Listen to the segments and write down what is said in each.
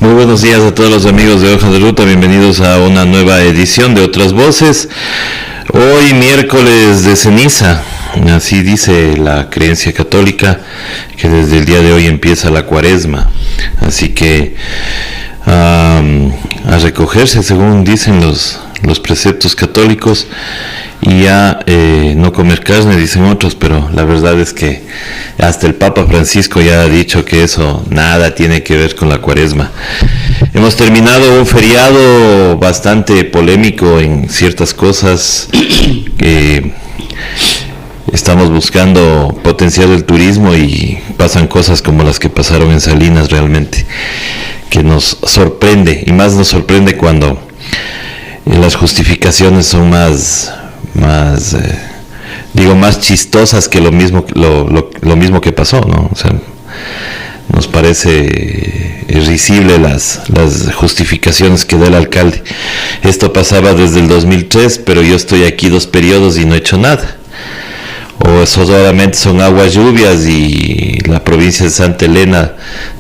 Muy buenos días a todos los amigos de Hoja de Ruta, bienvenidos a una nueva edición de Otras Voces. Hoy miércoles de ceniza, así dice la creencia católica, que desde el día de hoy empieza la cuaresma, así que a recogerse según dicen los preceptos católicos y a no comer carne, dicen otros, pero la verdad es que hasta el Papa Francisco ya ha dicho que eso nada tiene que ver con la cuaresma. Hemos terminado un feriado bastante polémico en ciertas cosas. Estamos buscando potenciar el turismo y pasan cosas como las que pasaron en Salinas realmente, que nos sorprende, y más nos sorprende cuando las justificaciones son más chistosas que lo mismo que pasó, ¿no? O sea, nos parece risible las justificaciones que da el alcalde. Esto pasaba desde el 2003, pero yo estoy aquí 2 periodos y no he hecho nada. O solamente son aguas lluvias y la provincia de Santa Elena,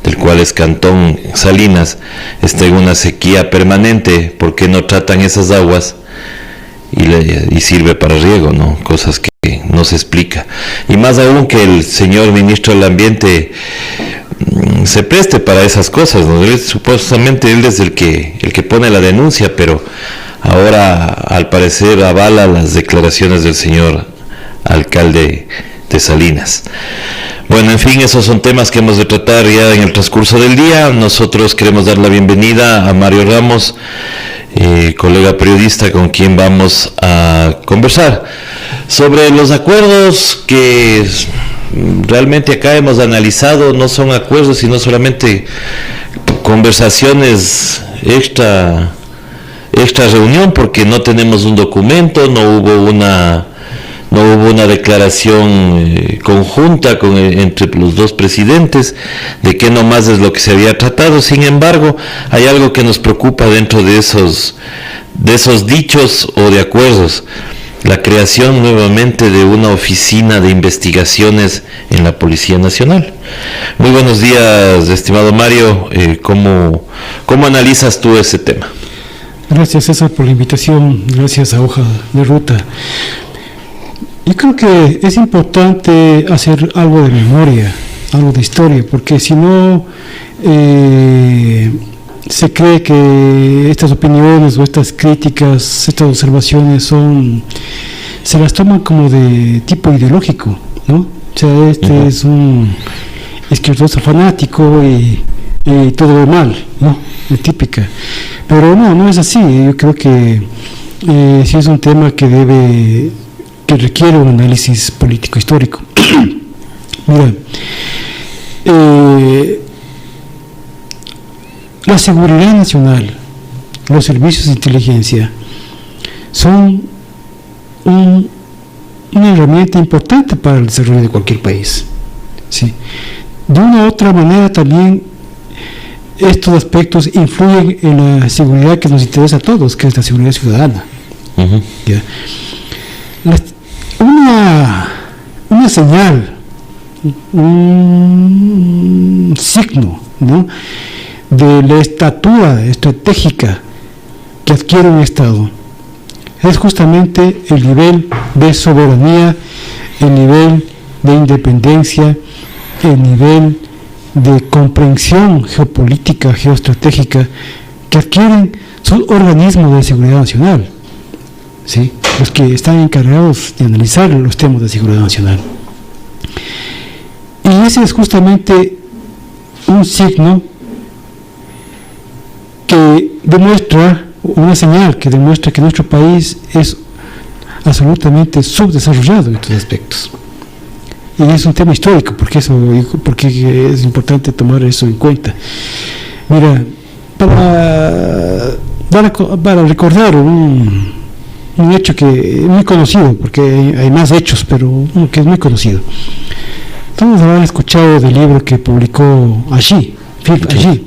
del cual es Cantón Salinas, está en una sequía permanente. ¿Por qué no tratan esas aguas y sirve para riego, ¿no? Cosas que no se explica. Y más aún que el señor ministro del Ambiente se preste para esas cosas, ¿no? Supuestamente él es el que pone la denuncia, pero ahora al parecer avala las declaraciones del señor alcalde de Salinas. Bueno, en fin, esos son temas que hemos de tratar ya en el transcurso del día. Nosotros queremos dar la bienvenida a Mario Ramos, colega periodista con quien vamos a conversar sobre los acuerdos que realmente acá hemos analizado. No son acuerdos, sino solamente conversaciones extra reunión, porque no tenemos un documento, no hubo una declaración conjunta entre los dos presidentes de qué nomás es lo que se había tratado. Sin embargo, hay algo que nos preocupa dentro de esos dichos o de acuerdos: la creación nuevamente de una oficina de investigaciones en la Policía Nacional. Muy buenos días, estimado Mario. ¿Cómo analizas tú ese tema? Gracias, César, por la invitación. Gracias a Hoja de Ruta. Yo creo que es importante hacer algo de memoria, algo de historia, porque si no se cree que estas opiniones o estas críticas, estas observaciones se las toman como de tipo ideológico, ¿no? O sea, es un izquierdoso fanático y todo mal, ¿no? Es típica. Pero no es así. Yo creo que sí es un tema que requiere un análisis político-histórico. Mira, la seguridad nacional, los servicios de inteligencia son una herramienta importante para el desarrollo de cualquier país, ¿sí? De una u otra manera también estos aspectos influyen en la seguridad que nos interesa a todos, que es la seguridad ciudadana. Uh-huh. ¿Ya? Una señal, un signo, ¿no?, de la estatura estratégica que adquiere un Estado es justamente el nivel de soberanía, el nivel de independencia, el nivel de comprensión geopolítica, geoestratégica que adquieren sus organismos de seguridad nacional, ¿sí?, los que están encargados de analizar los temas de seguridad nacional. Y ese es justamente un signo que demuestra, una señal que demuestra que nuestro país es absolutamente subdesarrollado en estos aspectos. Y es un tema histórico, porque es importante tomar eso en cuenta. Mira, para recordar un hecho que es muy conocido, porque hay más hechos, pero uno que es muy conocido. Todos habrán escuchado del libro que publicó Agee, Philip Agee.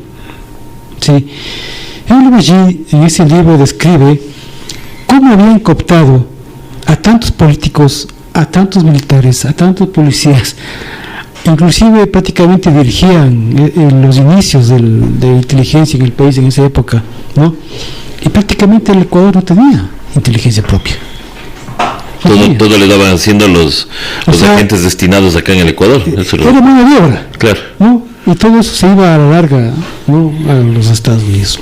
Sí. Philip Agee en ese libro describe cómo habían cooptado a tantos políticos, a tantos militares, a tantos policías, inclusive prácticamente dirigían en los inicios de inteligencia en el país en esa época, ¿no? Y prácticamente el Ecuador no tenía inteligencia propia. Todo le daban haciendo los agentes destinados acá en el Ecuador. Era mano de obra. Claro. ¿No? Y todo eso se iba a la larga, ¿no?, a los Estados Unidos.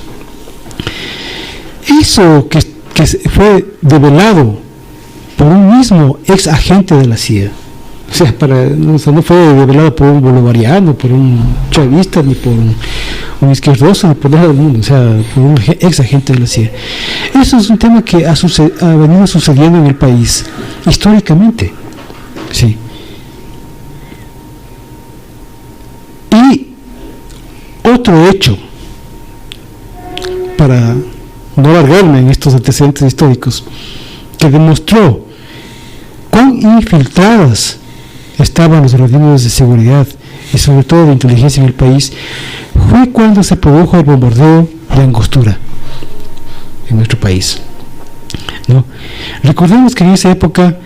Eso que fue develado por un mismo ex agente de la CIA, o sea, no fue develado por un bolivariano, por un chavista, ni por un izquierdoso, ni por nada del mundo, o sea, por un ex agente de la CIA. Eso es un tema que ha venido sucediendo en el país históricamente, sí. Y otro hecho, para no alargarme en estos antecedentes históricos, que demostró cuán infiltradas estaban los organismos de seguridad y sobre todo de inteligencia en el país, fue cuando se produjo el bombardeo de Angostura en nuestro país, ¿no? Recordemos que en esa época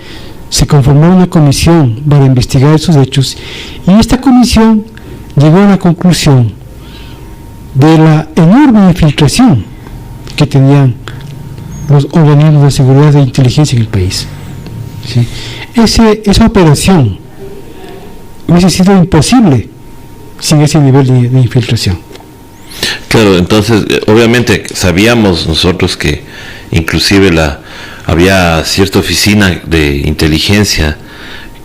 se conformó una comisión para investigar esos hechos, y esta comisión llegó a la conclusión de la enorme infiltración que tenían los organismos de seguridad e inteligencia en el país, ¿sí? Esa operación hubiese sido imposible sin ese nivel de infiltración. Claro, entonces obviamente sabíamos nosotros que inclusive había cierta oficina de inteligencia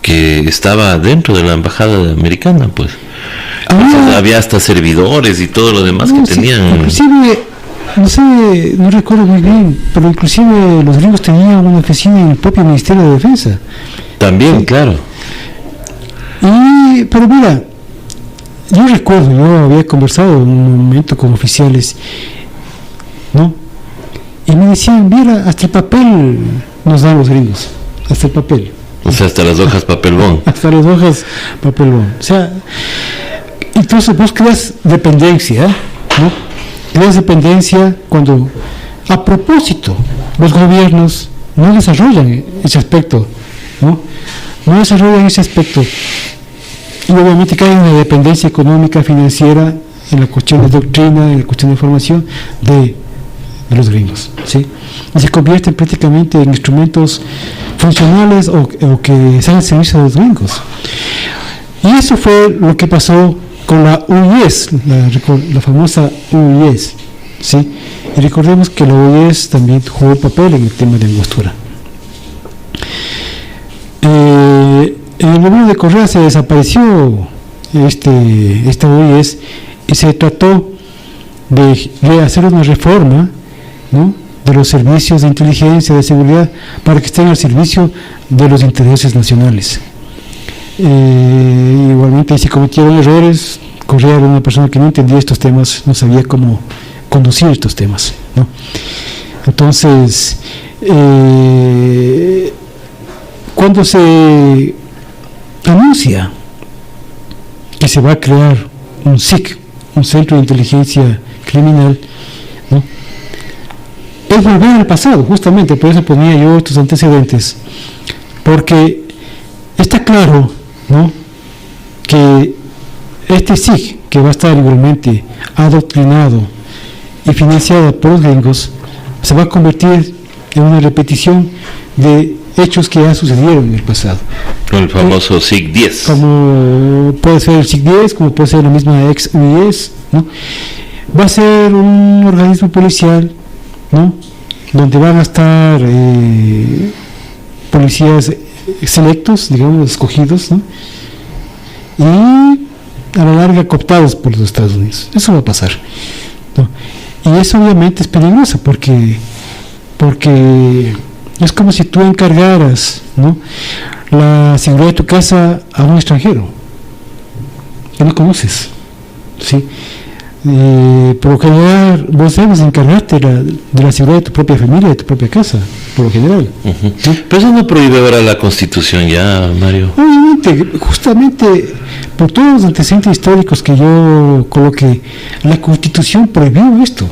que estaba dentro de la embajada americana, pues. Había hasta servidores y todo lo demás que tenían. Inclusive, no recuerdo muy bien, pero inclusive los gringos tenían una oficina en el propio Ministerio de Defensa. También, sí. Claro. Pero mira, yo había conversado en un momento con oficiales, ¿no? Y me decían, mira, hasta el papel nos dan los gringos, hasta el papel. O sea, hasta las hojas papel bond. Hasta las hojas papel bond. O sea, entonces vos creas dependencia, ¿no? Creas dependencia cuando, a propósito, los gobiernos no desarrollan ese aspecto, ¿no? No desarrollan ese aspecto. Y obviamente caen en la dependencia económica, financiera, en la cuestión de doctrina, en la cuestión de formación de los gringos, ¿sí? Y se convierten prácticamente en instrumentos funcionales o que están al servicio de los gringos. Y eso fue lo que pasó con la UIS, la famosa UIS, ¿sí? Y recordemos que la UIS también jugó papel en el tema de Angostura. En el gobierno de Correa se desapareció esta UIS y se trató de hacer una reforma, ¿no?, de los servicios de inteligencia, de seguridad, para que estén al servicio de los intereses nacionales. Igualmente, se cometieron errores. Correa era una persona que no entendía estos temas, no sabía cómo conducir estos temas, ¿no? Entonces, cuando se anuncia que se va a crear un SIC, un Centro de Inteligencia Criminal, ¿no?, es volver al pasado, justamente por eso ponía yo estos antecedentes, porque está claro, ¿no?, que este SIC, que va a estar igualmente adoctrinado y financiado por los gringos, se va a convertir en una repetición de hechos que ya sucedieron en el pasado. El famoso SIC-10. Como puede ser el SIC-10, como puede ser la misma ex-UIS, ¿no? Va a ser un organismo policial, ¿no?, donde van a estar policías selectos, digamos, escogidos, ¿no?, y a la larga cooptados por los Estados Unidos. Eso va a pasar, ¿no? Y eso obviamente es peligroso porque es como si tú encargaras, ¿no?, la seguridad de tu casa a un extranjero que no conoces, ¿sí? Por lo general vos debes encargarte de la seguridad de tu propia familia, de tu propia casa, por lo general. Uh-huh. ¿Sí? Pero eso no prohíbe ahora la Constitución ya, Mario. Obviamente, justamente por todos los antecedentes históricos que yo coloqué, la Constitución prohibió esto,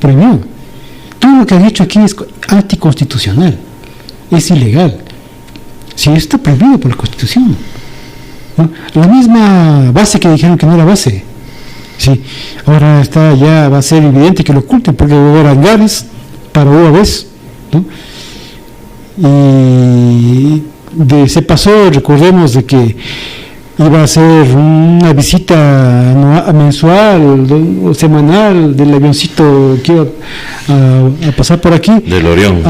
prohibió. Todo lo que ha dicho aquí es anticonstitucional, es ilegal. Si está prohibido por la Constitución, ¿no? La misma base que dijeron que no era base. Sí, ahora ya va a ser evidente que lo oculten porque va a haber hangares para UAVs, ¿no? Y se pasó, recordemos de que iba a ser una visita mensual o semanal del avioncito que iba a pasar por aquí del Orión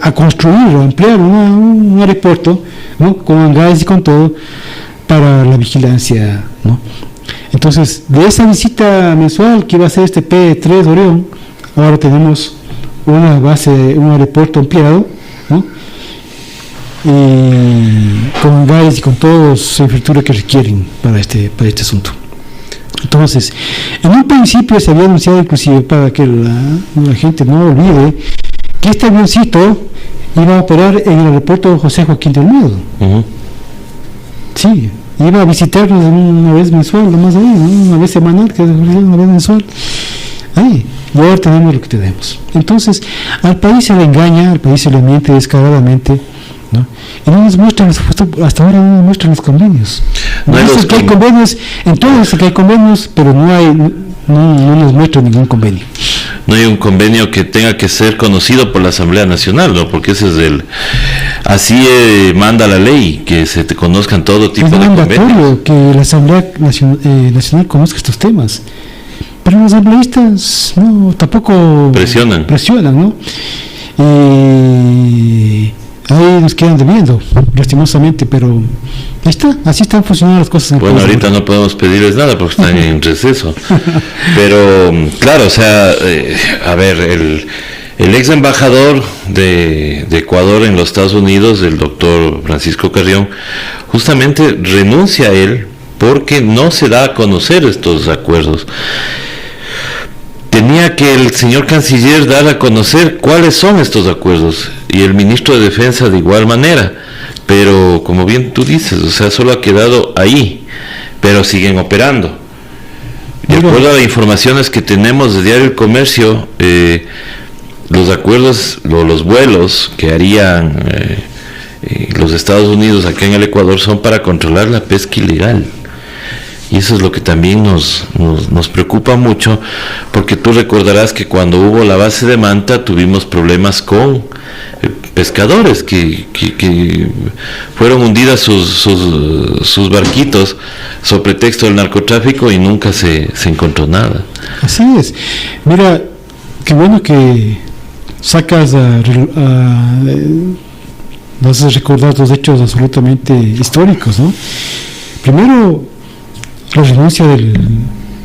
a construir o ampliar un aeropuerto, ¿no? Con hangares y con todo para la vigilancia, ¿no? Entonces, de esa visita mensual que iba a ser este P3 Orión, ahora tenemos una base, un aeropuerto ampliado, ¿no? Con hangares y con toda la infraestructura que requieren para este asunto. Entonces, en un principio se había anunciado inclusive, para que la gente no olvide, que este avioncito iba a operar en el aeropuerto José Joaquín del Olmedo. Uh-huh. Sí, iba a visitarnos una vez mensual, lo más ahí, ¿no? Una vez semanal, que es una vez mensual. Ahí, y ahora tenemos lo que tenemos. Entonces, al país se le engaña, al país se le miente descaradamente, ¿no? Y no nos muestran, hasta ahora no nos muestran los convenios. No dicen que hay convenios, en todo eso que hay convenios, pero no nos muestran ningún convenio. No hay un convenio que tenga que ser conocido por la Asamblea Nacional, ¿no? Porque ese es así manda la ley, que se te conozcan todo tipo de convenios. Es mandatorio que la Asamblea Nacional conozca estos temas. Pero los asambleístas tampoco presionan, ¿no? Y ahí nos quedan debiendo, lastimosamente, pero ahí está, así están funcionando las cosas. Bueno, ahorita no podemos pedirles nada porque están en receso. Pero, claro, o sea, a ver, el ex embajador de Ecuador en los Estados Unidos, el doctor Francisco Carrión, justamente renuncia a él porque no se da a conocer estos acuerdos. Tenía que el señor canciller dar a conocer cuáles son estos acuerdos y el ministro de Defensa de igual manera, pero como bien tú dices, o sea, solo ha quedado ahí, pero siguen operando. De acuerdo a las informaciones que tenemos de Diario El Comercio, los acuerdos, los vuelos que harían los Estados Unidos acá en el Ecuador son para controlar la pesca ilegal. Y eso es lo que también nos preocupa mucho, porque tú recordarás que cuando hubo la base de Manta tuvimos problemas con pescadores que fueron hundidas sus barquitos sobre pretexto del narcotráfico y nunca se encontró nada. Así es. Mira, qué bueno que sacas vas a recordar dos hechos absolutamente históricos, ¿no? Primero, la renuncia del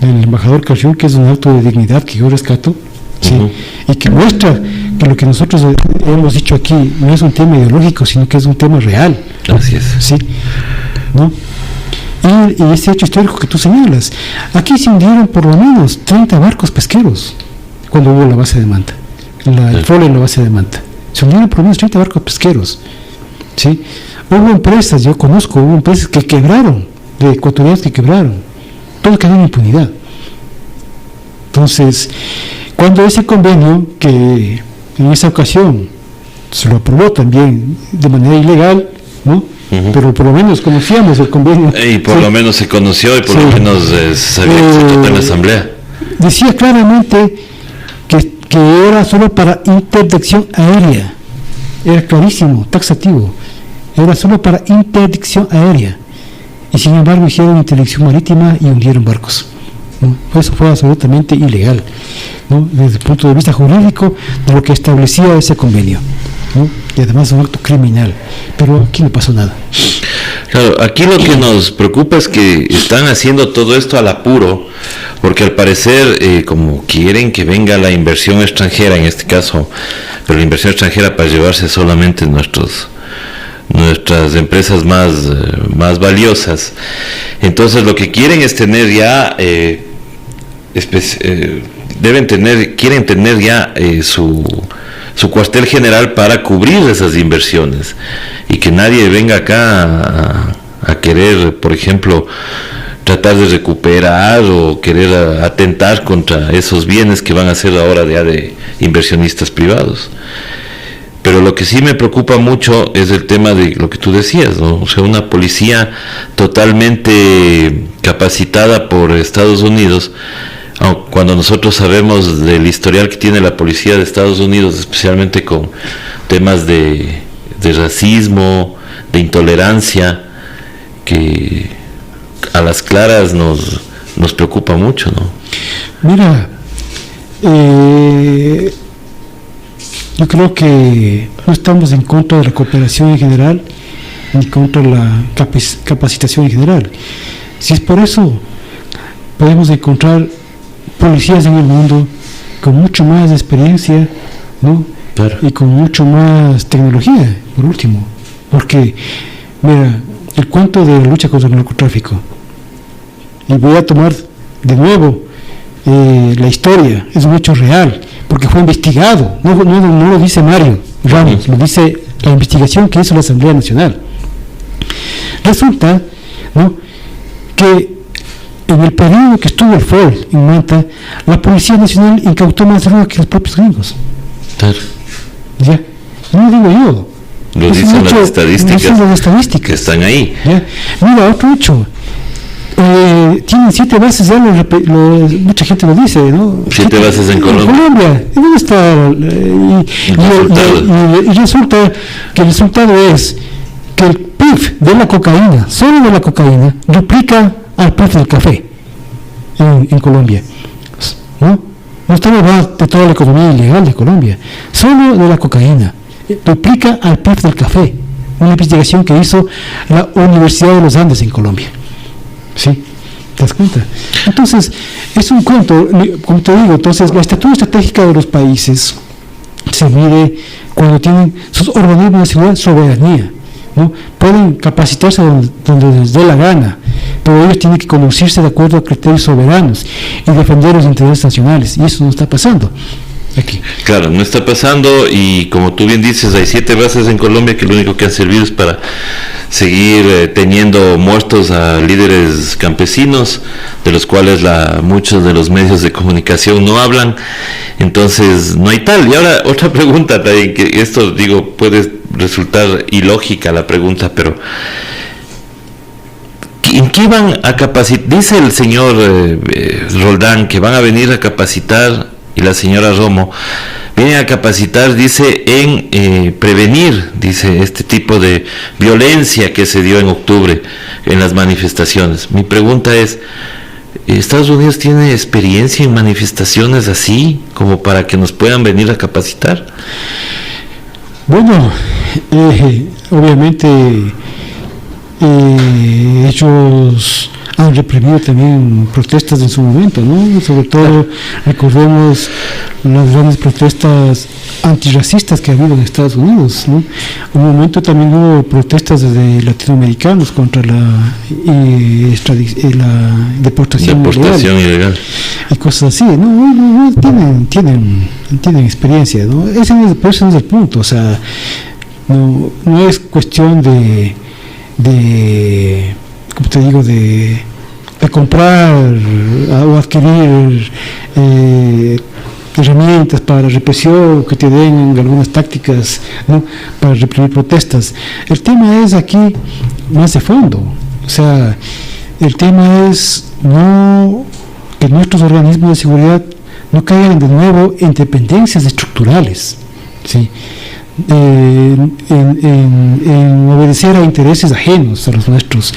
embajador Carrión, que es un acto de dignidad que yo rescato, ¿sí? Uh-huh. Y que muestra que lo que nosotros hemos dicho aquí no es un tema ideológico, sino que es un tema real. Así es. ¿Sí? ¿No? Y este hecho histórico que tú señalas, aquí se hundieron por lo menos 30 barcos pesqueros cuando hubo la base de Manta, el FOLE en la base de Manta. Se hundieron por lo menos 30 barcos pesqueros, ¿sí? Hubo empresas, yo conozco, hubo empresas que quebraron, de ecuatorianos que quebraron, todo quedó en impunidad. Entonces, cuando ese convenio, que en esa ocasión se lo aprobó también de manera ilegal, ¿no? Uh-huh. Pero por lo menos conocíamos el convenio. Y por lo menos se conoció y por lo menos sabía que se trató en la asamblea. Decía claramente que era solo para interdicción aérea. Era clarísimo, taxativo. Era solo para interdicción aérea. Y sin embargo hicieron interdicción marítima y hundieron barcos, ¿no? Eso fue absolutamente ilegal, ¿no? Desde el punto de vista jurídico de lo que establecía ese convenio, ¿no? Y además un acto criminal, pero aquí no pasó nada. Claro, aquí lo que nos preocupa es que están haciendo todo esto al apuro, porque al parecer como quieren que venga la inversión extranjera en este caso, pero la inversión extranjera para llevarse solamente nuestras empresas más valiosas. Entonces lo que quieren es tener ya quieren tener ya su cuartel general para cubrir esas inversiones y que nadie venga acá a querer, por ejemplo, tratar de recuperar o querer atentar contra esos bienes que van a ser ahora ya de inversionistas privados. Pero lo que sí me preocupa mucho es el tema de lo que tú decías, ¿no? O sea, una policía totalmente capacitada por Estados Unidos, cuando nosotros sabemos del historial que tiene la policía de Estados Unidos, especialmente con temas de racismo, de intolerancia, que a las claras nos preocupa mucho, ¿no? Mira, yo creo que no estamos en contra de la cooperación en general, ni contra la capacitación en general. Si es por eso, podemos encontrar policías en el mundo con mucho más experiencia, ¿no? Claro. Y con mucho más tecnología, por último. Porque, mira, el cuento de la lucha contra el narcotráfico, y voy a tomar de nuevo la historia, es un hecho real, porque fue investigado, no lo dice Mario Ramos, lo dice la investigación que hizo la Asamblea Nacional. Resulta, ¿no?, que en el periodo que estuvo el FOL en Manta, la Policía Nacional incautó más droga que los propios gringos. Claro. ¿Ya? No lo digo yo. Lo dicen las estadísticas que están ahí. ¿Ya? Mira, otro hecho. Tienen 7 bases, ya mucha gente lo dice, ¿no? 7 bases en Colombia. ¿Y dónde está? Y resulta que el resultado es que el PIB de la cocaína, solo de la cocaína, duplica al precio del café en Colombia, ¿no? No estamos hablando de toda la economía ilegal de Colombia, solo de la cocaína duplica al precio del café. Una investigación que hizo la Universidad de los Andes en Colombia. ¿Sí? ¿Te das cuenta? Entonces, es un cuento, como te digo. Entonces, la estatura estratégica de los países se mide cuando tienen sus organismos de seguridad soberanía, ¿no? Pueden capacitarse donde les dé la gana, pero ellos tienen que conducirse de acuerdo a criterios soberanos y defender los intereses nacionales, y eso no está pasando aquí. Claro, no está pasando, y como tú bien dices, hay 7 bases en Colombia que lo único que han servido es para seguir teniendo muertos a líderes campesinos, de los cuales muchos de los medios de comunicación no hablan. Entonces no hay tal. Y ahora otra pregunta también, que esto digo puede resultar ilógica la pregunta, pero ¿en qué van a capacitar? Dice el señor Roldán que van a venir a capacitar, y la señora Romo viene a capacitar, dice, en prevenir, dice, este tipo de violencia que se dio en octubre en las manifestaciones. Mi pregunta es, ¿Estados Unidos tiene experiencia en manifestaciones así, como para que nos puedan venir a capacitar? Bueno, obviamente ellos han reprimido también protestas en su momento, ¿no? Sobre todo, recordemos las grandes protestas antirracistas que ha habido en Estados Unidos, ¿no? Un momento también hubo protestas de latinoamericanos contra la deportación ilegal y cosas así, ¿no? Tienen experiencia, ¿no? Ese no es el punto. O sea, no es cuestión de como te digo, de comprar o adquirir herramientas para la represión, que te den algunas tácticas, ¿no?, para reprimir protestas. El tema es aquí más de fondo. O sea, el tema es no que nuestros organismos de seguridad no caigan de nuevo en dependencias estructurales, ¿sí?, en obedecer a intereses ajenos a los nuestros,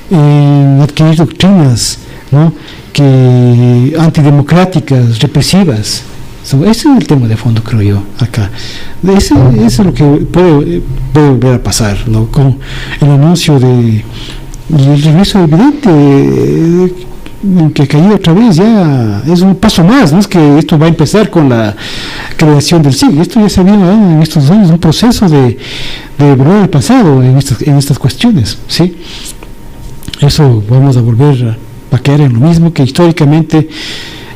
en adquirir doctrinas, ¿no?, que antidemocráticas, represivas. Ese es el tema de fondo, creo yo, acá. Eso es lo que puede volver a pasar, ¿no?, con el anuncio y el regreso evidente que ha caído otra vez. Ya es un paso más. No es que esto va a empezar con la creación del SIG. Esto ya se viene en estos años, un proceso de volver al pasado en estas cuestiones, ¿sí? Eso vamos a volver a caer en lo mismo, que históricamente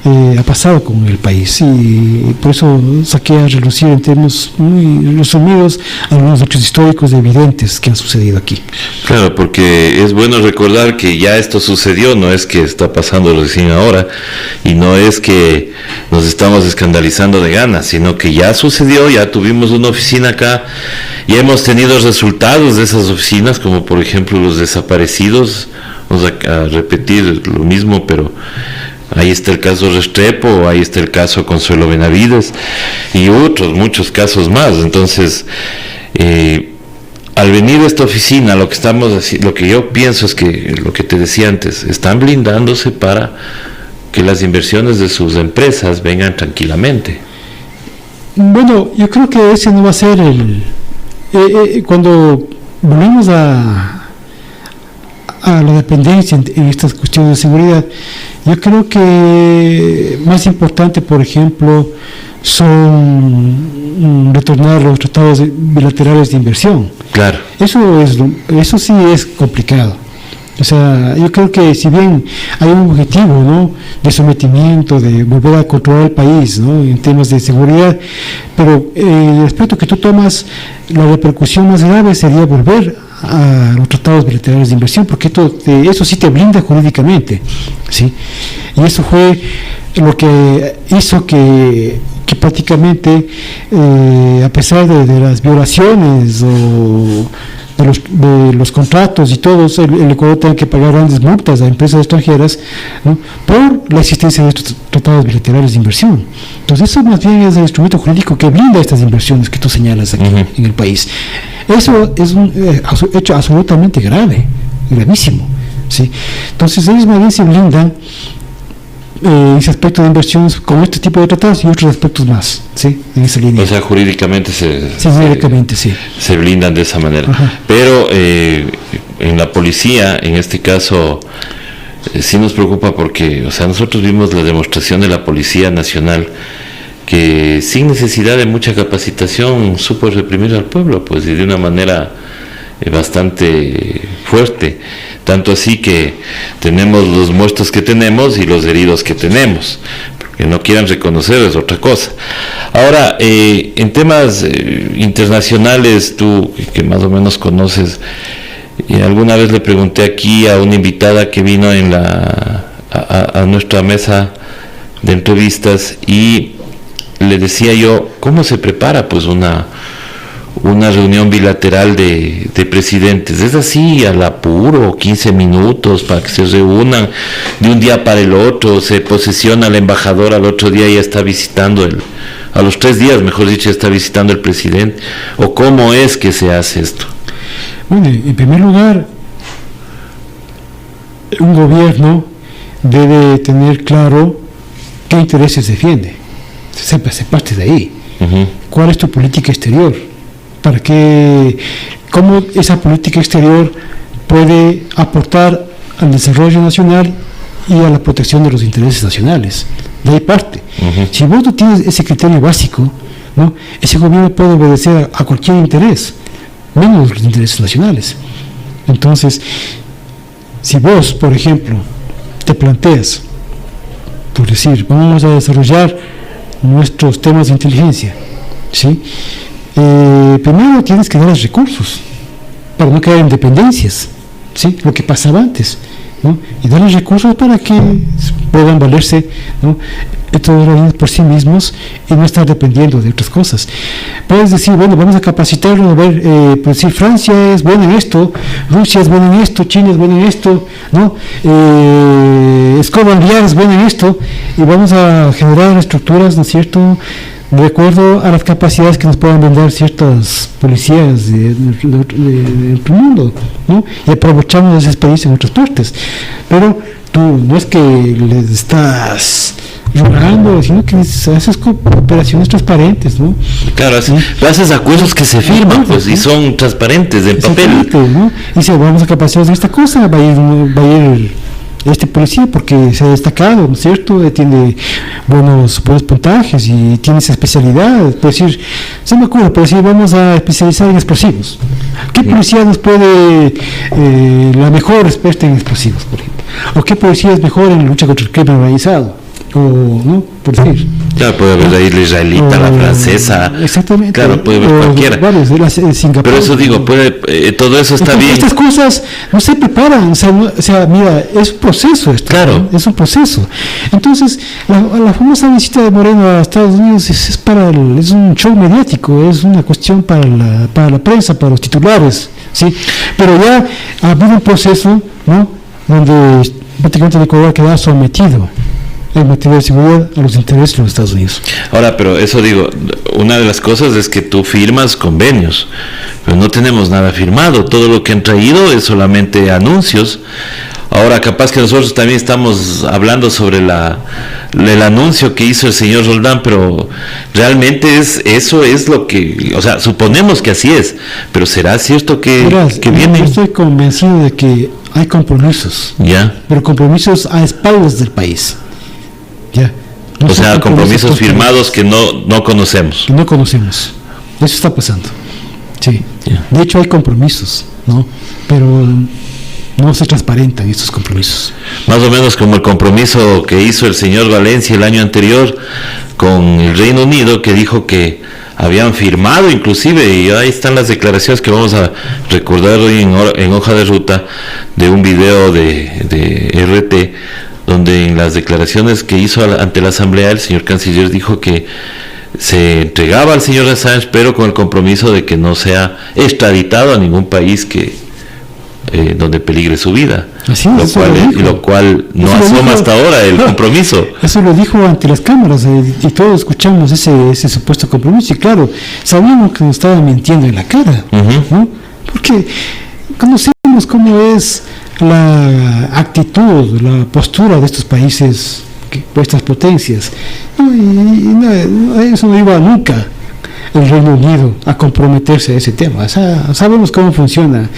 ha pasado con el país, y por eso saqué a relucir en términos muy resumidos algunos hechos históricos evidentes que han sucedido aquí. Claro, porque es bueno recordar que ya esto sucedió, no es que está pasando recién ahora, y no es que nos estamos escandalizando de ganas, sino que ya sucedió, ya tuvimos una oficina acá, y hemos tenido resultados de esas oficinas, como por ejemplo los desaparecidos. Vamos a repetir lo mismo, pero ahí está el caso Restrepo, ahí está el caso Consuelo Benavides y otros muchos casos más. Entonces, al venir a esta oficina, lo que yo pienso es que, lo que te decía antes, están blindándose para que las inversiones de sus empresas vengan tranquilamente. Bueno, yo creo que ese no va a ser cuando volvemos a la dependencia en estas cuestiones de seguridad. Yo creo que más importante, por ejemplo, son retornar los tratados bilaterales de inversión. Claro. Eso sí es complicado. O sea, yo creo que si bien hay un objetivo, ¿no?, de sometimiento, de volver a controlar el país, ¿no?, en temas de seguridad, pero el aspecto que tú tomas, la repercusión más grave sería volver a los tratados bilaterales de inversión, porque eso sí te blinda jurídicamente, ¿sí? Y eso fue lo que hizo que prácticamente, a pesar de las violaciones o de los contratos y todos, el Ecuador tenga que pagar grandes multas a empresas extranjeras, ¿no?, por la existencia de estos tratados bilaterales de inversión. Entonces eso más bien es el instrumento jurídico que blinda estas inversiones que tú señalas aquí en el país. Eso es un hecho absolutamente grave, gravísimo, ¿sí? Entonces ellos más bien se blindan ese aspecto de inversiones con este tipo de tratados y otros aspectos más, ¿sí?, en esa línea. O sea, jurídicamente se blindan de esa manera. Ajá. Pero en la policía, en este caso, sí nos preocupa porque, o sea, nosotros vimos la demostración de la Policía Nacional, que sin necesidad de mucha capacitación supo reprimir al pueblo, pues, y de una manera bastante fuerte, tanto así que tenemos los muertos que tenemos y los heridos que tenemos. Que no quieran reconocer es otra cosa. Ahora, en temas internacionales, tú que más o menos conoces, alguna vez le pregunté aquí a una invitada que vino a nuestra mesa de entrevistas, y le decía yo, ¿cómo se prepara pues una reunión bilateral de presidentes? ¿Es así al apuro, 15 minutos para que se reúnan de un día para el otro, se posesiona el embajador, al otro día ya está visitando a los 3 días, mejor dicho, ya está visitando el presidente? ¿O cómo es que se hace esto? Bueno, en primer lugar, un gobierno debe tener claro qué intereses defiende. Se parte de ahí. Uh-huh. ¿Cuál es tu política exterior? ¿Cómo esa política exterior puede aportar al desarrollo nacional y a la protección de los intereses nacionales? De ahí parte. Uh-huh. Si vos no tienes ese criterio básico, ¿no?, ese gobierno puede obedecer a cualquier interés, menos los intereses nacionales. Entonces, si vos, por ejemplo, te planteas, por decir, vamos a desarrollar nuestros temas de inteligencia, ¿sí?, primero tienes que dar los recursos para no caer en dependencias, ¿sí?, lo que pasaba antes, ¿no?, y dar los recursos para que puedan valerse, ¿no?, todos por sí mismos y no estar dependiendo de otras cosas. Puedes decir, bueno, vamos a capacitarlo, a ver, pues si Francia es buena en esto, Rusia es buena en esto, China es buena en esto, ¿no?, Scotland Yard es buena en esto, y vamos a generar estructuras, ¿no es cierto?, de acuerdo a las capacidades que nos puedan brindar ciertas policías del mundo, ¿no?, y aprovechamos esa experiencia en otras partes. Pero tú no es que les estás rogando, sino que haces operaciones transparentes, ¿no? Claro, haces acuerdos que se firman, pues, y son transparentes del papel, ¿no? Y dice, vamos a capacitar de esta cosa, va a ir este policía porque se ha destacado, ¿no es cierto?, tiene buenos puntajes y tiene esa especialidad. Por decir, se me ocurre, por decir, vamos a especializar en explosivos. ¿Qué policía nos puede, la mejor experta en explosivos, por ejemplo? ¿O qué policía es mejor en la lucha contra el crimen organizado? ¿no? Por decir. Claro, puede haber ahí la israelita, la francesa. Exactamente. Claro, puede haber cualquiera. Varios, Singapur, pero eso digo, todo eso está bien. Estas cosas no se preparan, o sea, mira, es un proceso esto. Claro. ¿No? Es un proceso. Entonces, la famosa visita de Moreno a Estados Unidos es un show mediático, es una cuestión para la prensa, para los titulares, ¿sí? Pero ya ha habido un proceso, ¿no? Donde prácticamente el Ecuador queda sometido en materia de seguridad a los intereses de los Estados Unidos. Ahora, pero eso digo, una de las cosas es que tú firmas convenios, pero no tenemos nada firmado, todo lo que han traído es solamente anuncios. Ahora, capaz que nosotros también estamos hablando sobre el anuncio que hizo el señor Roldán, pero realmente eso es lo que, o sea, suponemos que así es, pero ¿será cierto que viene? Yo estoy convencido de que hay compromisos, pero compromisos a espaldas del país. Ya. No, o sea, compromisos firmados que no conocemos. Que no conocemos. Eso está pasando. Sí. Yeah. De hecho hay compromisos, ¿no? Pero no se transparentan estos compromisos. Más o menos como el compromiso que hizo el señor Valencia el año anterior con el Reino Unido, que dijo que habían firmado inclusive, y ahí están las declaraciones que vamos a recordar hoy en hoja de ruta, de un video de RT, donde en las declaraciones que hizo ante la Asamblea el señor canciller dijo que se entregaba al señor Assange, pero con el compromiso de que no sea extraditado a ningún país donde peligre su vida. Así lo cual no asoma hasta ahora el compromiso. Eso lo dijo ante las cámaras y todos escuchamos ese supuesto compromiso, y claro, sabíamos que nos estaba mintiendo en la cara, ¿no? Porque conocemos cómo es la actitud, la postura de estos países, estas potencias, eso no iba nunca el Reino Unido a comprometerse a ese tema. O sea, sabemos cómo funciona,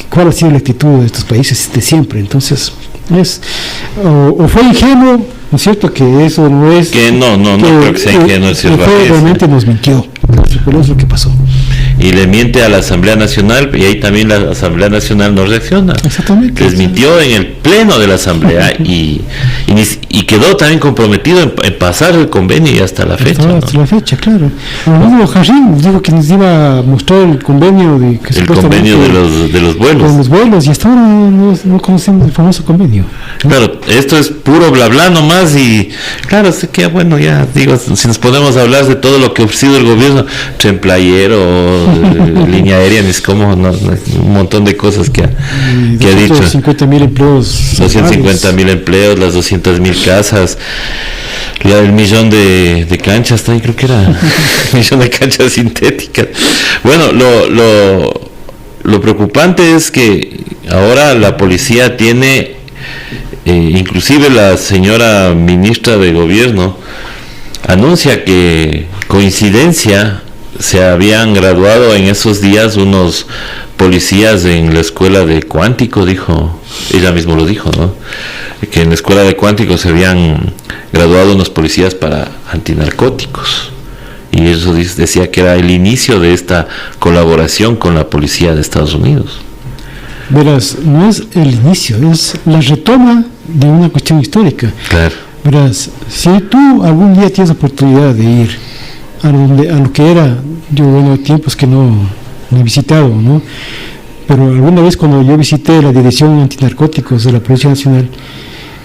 cuál ha sido la actitud de estos países de siempre. Entonces, o fue ingenuo, ¿no es cierto? Que eso no es. Que no creo que sea ingenuo. Realmente nos mintió, pero es lo que pasó. Y le miente a la Asamblea Nacional, y ahí también la Asamblea Nacional no reacciona. Exactamente. Les mintió en el pleno de la Asamblea y quedó también comprometido en pasar el convenio y hasta la fecha. Hasta la fecha, claro. El mismo Harim dijo que nos iba a mostrar el convenio de los vuelos. De los vuelos, y hasta ahora no conocemos el famoso convenio. Claro, esto es puro bla bla nomás, y claro, sé que bueno, ya digo, si nos podemos hablar de todo lo que ha ofrecido el gobierno, tren playero, línea aérea, es como un montón de cosas que ha dicho. 250,000 empleos. 250,000 empleos, las 200,000 casas, el millón de canchas, también creo que era el millón de canchas sintéticas. Bueno, lo preocupante es que ahora la policía tiene, inclusive la señora ministra de Gobierno anuncia que coincidencia se habían graduado en esos días unos policías en la escuela de Cuántico, dijo, ella mismo lo dijo, ¿no? Que en la escuela de Cuántico se habían graduado unos policías para antinarcóticos, y eso decía que era el inicio de esta colaboración con la policía de Estados Unidos. Verás, no es el inicio, es la retoma de una cuestión histórica. Claro. Verás, si tú algún día tienes oportunidad de ir a lo que era, yo bueno, tiempos que no he visitado, ¿no? Pero alguna vez cuando yo visité la Dirección Antinarcóticos de la Policía Nacional,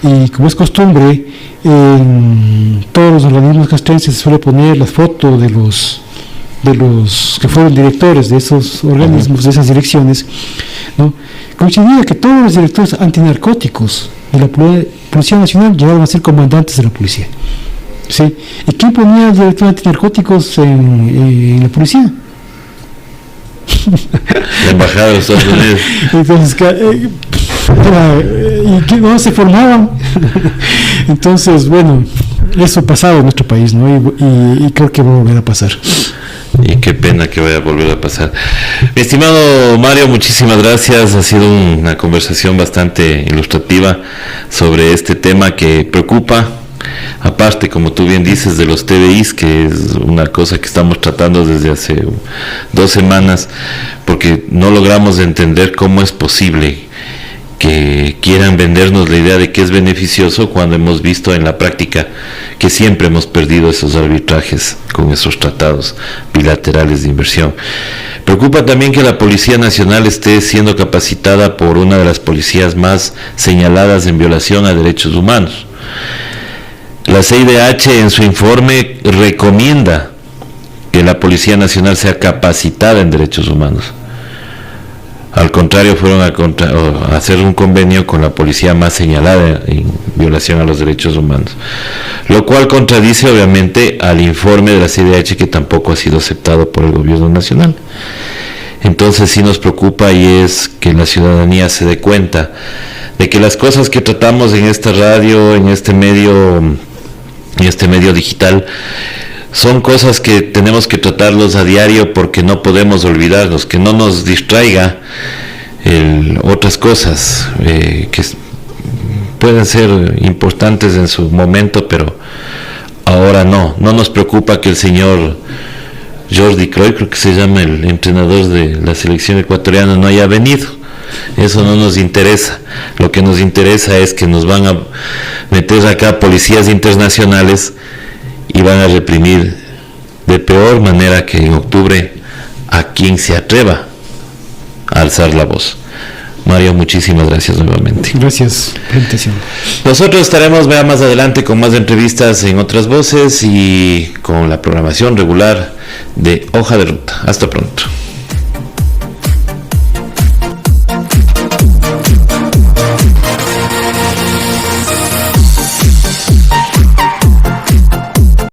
y como es costumbre, en todos los organismos castrenses se suele poner las fotos de los que fueron directores de esos organismos, de esas direcciones, ¿no? Coincidía que todos los directores antinarcóticos de la Policía Nacional llegaron a ser comandantes de la policía. ¿Sí? ¿Y quién ponía el director antinarcóticos en la policía? La embajada de los Estados Unidos. Entonces, ¿y qué no se formaban? Entonces, bueno, eso pasaba en nuestro país, ¿no? Y creo que va a volver a pasar. Y qué pena que vaya a volver a pasar. Mi estimado Mario, muchísimas gracias. Ha sido una conversación bastante ilustrativa sobre este tema que preocupa. Aparte, como tú bien dices, de los TDIs, que es una cosa que estamos tratando desde hace 2 semanas, porque no logramos entender cómo es posible que quieran vendernos la idea de que es beneficioso cuando hemos visto en la práctica que siempre hemos perdido esos arbitrajes con esos tratados bilaterales de inversión. Preocupa también que la Policía Nacional esté siendo capacitada por una de las policías más señaladas en violación a derechos humanos. La CIDH en su informe recomienda que la Policía Nacional sea capacitada en derechos humanos. Al contrario, fueron a hacer un convenio con la policía más señalada en violación a los derechos humanos, lo cual contradice obviamente al informe de la CIDH, que tampoco ha sido aceptado por el gobierno nacional. Entonces sí nos preocupa, y es que la ciudadanía se dé cuenta de que las cosas que tratamos en esta radio, en este medio digital, son cosas que tenemos que tratarlos a diario, porque no podemos olvidarnos, que no nos distraiga otras cosas que pueden ser importantes en su momento, pero ahora no nos preocupa que el señor Jordi Cruyff, creo que se llama el entrenador de la selección ecuatoriana, no haya venido. Eso no nos interesa. Lo que nos interesa es que nos van a meter acá policías internacionales y van a reprimir de peor manera que en octubre a quien se atreva a alzar la voz. Mario, muchísimas gracias nuevamente. Gracias, presentación. Nosotros estaremos más adelante con más entrevistas en Otras Voces y con la programación regular de Hoja de Ruta. Hasta pronto.